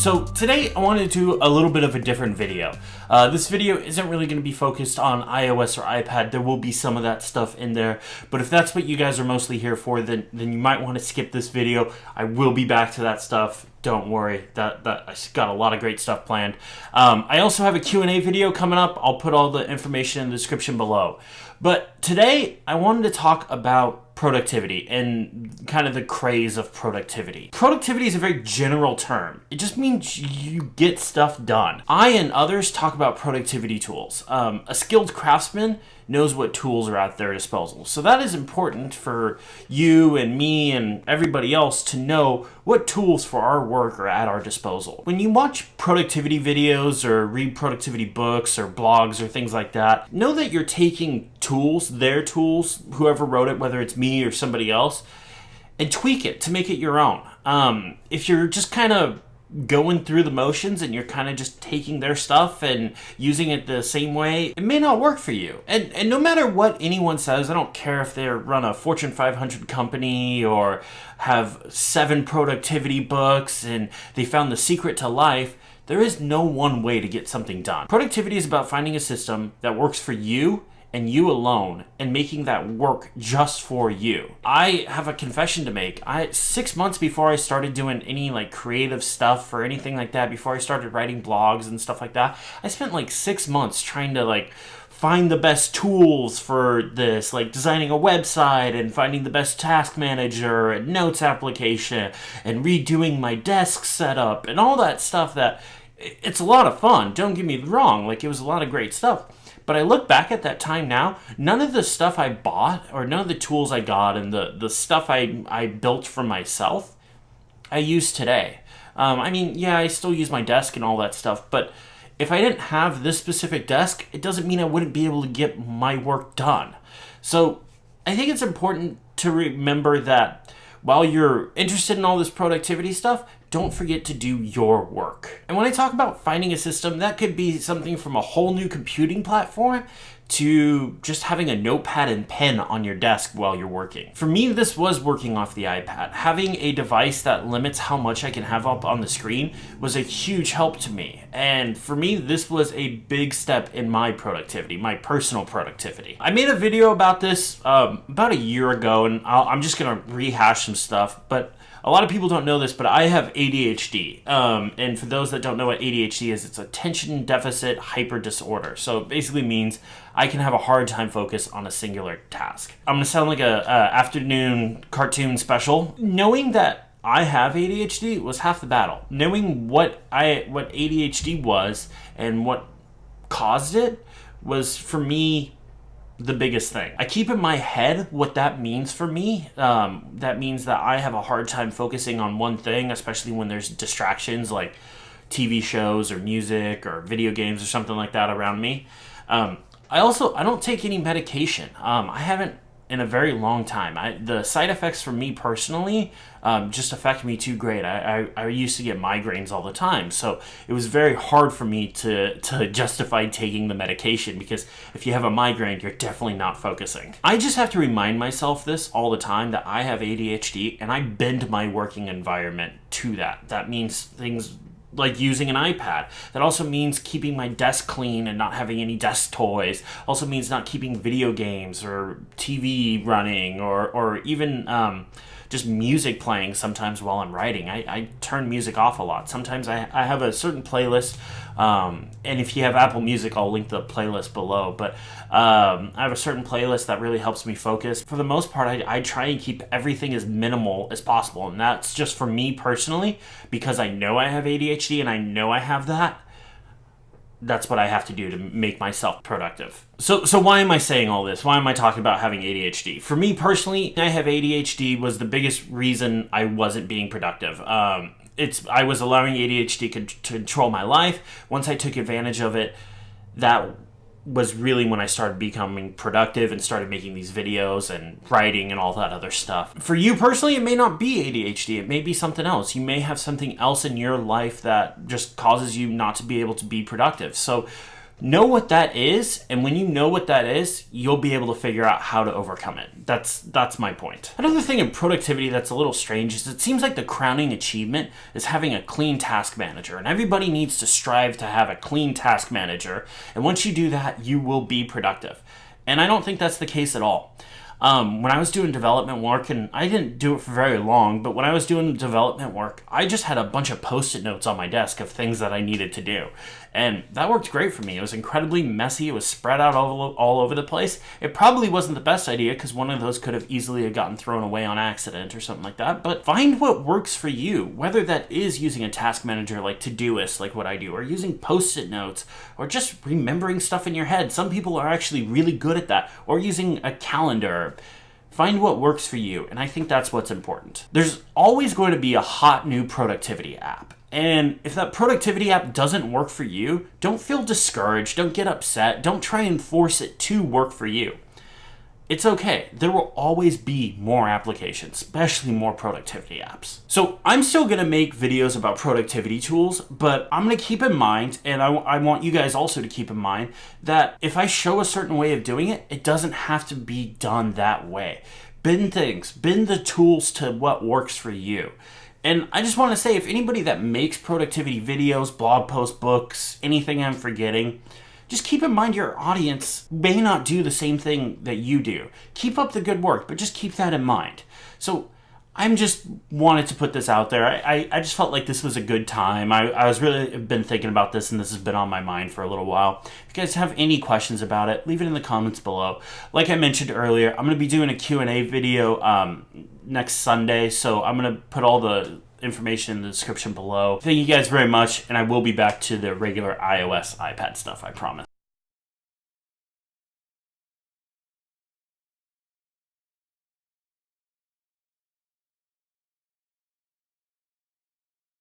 So today I wanted to do a little bit of a different video. This video isn't really going to be focused on iOS or iPad. There will be some of that stuff in there, but if that's what you guys are mostly here for, then you might want to skip this video. I will be back to that stuff. Don't worry, that I got a lot of great stuff planned. I also have a Q&A video coming up. I'll put all the information in the description below. But today I wanted to talk about productivity and kind of the craze of productivity. Productivity is a very general term. It just means you get stuff done. I and others talk about productivity tools. A skilled craftsman knows what tools are at their disposal. So that is important for you and me and everybody else to know what tools for our work are at our disposal. When you watch productivity videos or read productivity books or blogs or things like that, know that you're taking tools, their tools, whoever wrote it, whether it's me or somebody else, and tweak it to make it your own. If you're just kind of going through the motions and you're kind of just taking their stuff and using it the same way, it may not work for you. And no matter what anyone says, I don't care if they run a Fortune 500 company or have 7 productivity books and they found the secret to life, there is no one way to get something done. Productivity is about finding a system that works for you and you alone, and making that work just for you. I have a confession to make. 6 months before I started doing any like creative stuff or anything like that, before I started writing blogs and stuff like that, I spent like 6 months trying to like find the best tools for this, like designing a website and finding the best task manager and notes application and redoing my desk setup and all that stuff. That it's a lot of fun, don't get me wrong, like it was a lot of great stuff. But I look back at that time now, none of the stuff I bought or none of the tools I got and the stuff I built for myself, I use today. I mean, yeah, I still use my desk and all that stuff, but if I didn't have this specific desk, it doesn't mean I wouldn't be able to get my work done. So I think it's important to remember that while you're interested in all this productivity stuff, don't forget to do your work. And when I talk about finding a system, that could be something from a whole new computing platform to just having a notepad and pen on your desk while you're working. For me, this was working off the iPad. Having a device that limits how much I can have up on the screen was a huge help to me. And for me, this was a big step in my productivity, my personal productivity. I made a video about this about a year ago, and I'm just gonna rehash some stuff, but a lot of people don't know this, but I have ADHD. And for those that don't know what ADHD is, it's attention deficit hyper disorder. So it basically means I can have a hard time focus on a singular task. I'm gonna sound like a afternoon cartoon special. Knowing that I have ADHD was half the battle. Knowing what ADHD was and what caused it was, for me, the biggest thing. I keep in my head what that means for me. That means that I have a hard time focusing on one thing, especially when there's distractions like TV shows or music or video games or something like that around me. I don't take any medication. I haven't in a very long time. The side effects for me personally just affect me too great. I used to get migraines all the time, so it was very hard for me to justify taking the medication, because if you have a migraine, you're definitely not focusing. I just have to remind myself this all the time, that I have ADHD, and I bend my working environment to that. That means things like using an iPad. That also means keeping my desk clean and not having any desk toys. Also means not keeping video games or TV running or even just music playing sometimes while I'm writing. I turn music off a lot. Sometimes I have a certain playlist, and if you have Apple Music, I'll link the playlist below, but I have a certain playlist that really helps me focus. For the most part, I try and keep everything as minimal as possible, and that's just for me personally, because I know I have ADHD and I know I have that. That's what I have to do to make myself productive. So why am I saying all this? Why am I talking about having ADHD? For me personally, I have ADHD was the biggest reason I wasn't being productive. I was allowing ADHD to control my life. Once I took advantage of it, that was really when I started becoming productive and started making these videos and writing and all that other stuff. For you personally, it may not be ADHD. It may be something else. You may have something else in your life that just causes you not to be able to be productive. So know what that is, and when you know what that is, you'll be able to figure out how to overcome it. That's my point. Another thing in productivity that's a little strange is it seems like the crowning achievement is having a clean task manager, and everybody needs to strive to have a clean task manager, and once you do that, you will be productive. And I don't think that's the case at all. When I was doing development work, and I didn't do it for very long, but when I was doing development work, I just had a bunch of Post-it notes on my desk of things that I needed to do. And that worked great for me. It was incredibly messy. It was spread out all over the place. It probably wasn't the best idea because one of those could have easily gotten thrown away on accident or something like that. But find what works for you, whether that is using a task manager like Todoist, like what I do, or using Post-it notes, or just remembering stuff in your head. Some people are actually really good at that, or using a calendar. Find what works for you, and I think that's what's important. There's always going to be a hot new productivity app. And if that productivity app doesn't work for you, don't feel discouraged, don't get upset, don't try and force it to work for you. It's okay. There will always be more applications, especially more productivity apps. So I'm still going to make videos about productivity tools, but I'm going to keep in mind, and I want you guys also to keep in mind, that if I show a certain way of doing it, it doesn't have to be done that way. Bend the tools to what works for you. And I just want to say, if anybody that makes productivity videos, blog posts, books, anything I'm forgetting, just keep in mind your audience may not do the same thing that you do. Keep up the good work, but just keep that in mind. So I'm just wanted to put this out there. I just felt like this was a good time. I was really been thinking about this, and this has been on my mind for a little while. If you guys have any questions about it, leave it in the comments below. Like I mentioned earlier, I'm going to be doing a Q&A video next Sunday, so I'm going to put all the information in the description below. Thank you guys very much, and I will be back to the regular iOS, iPad stuff, I promise.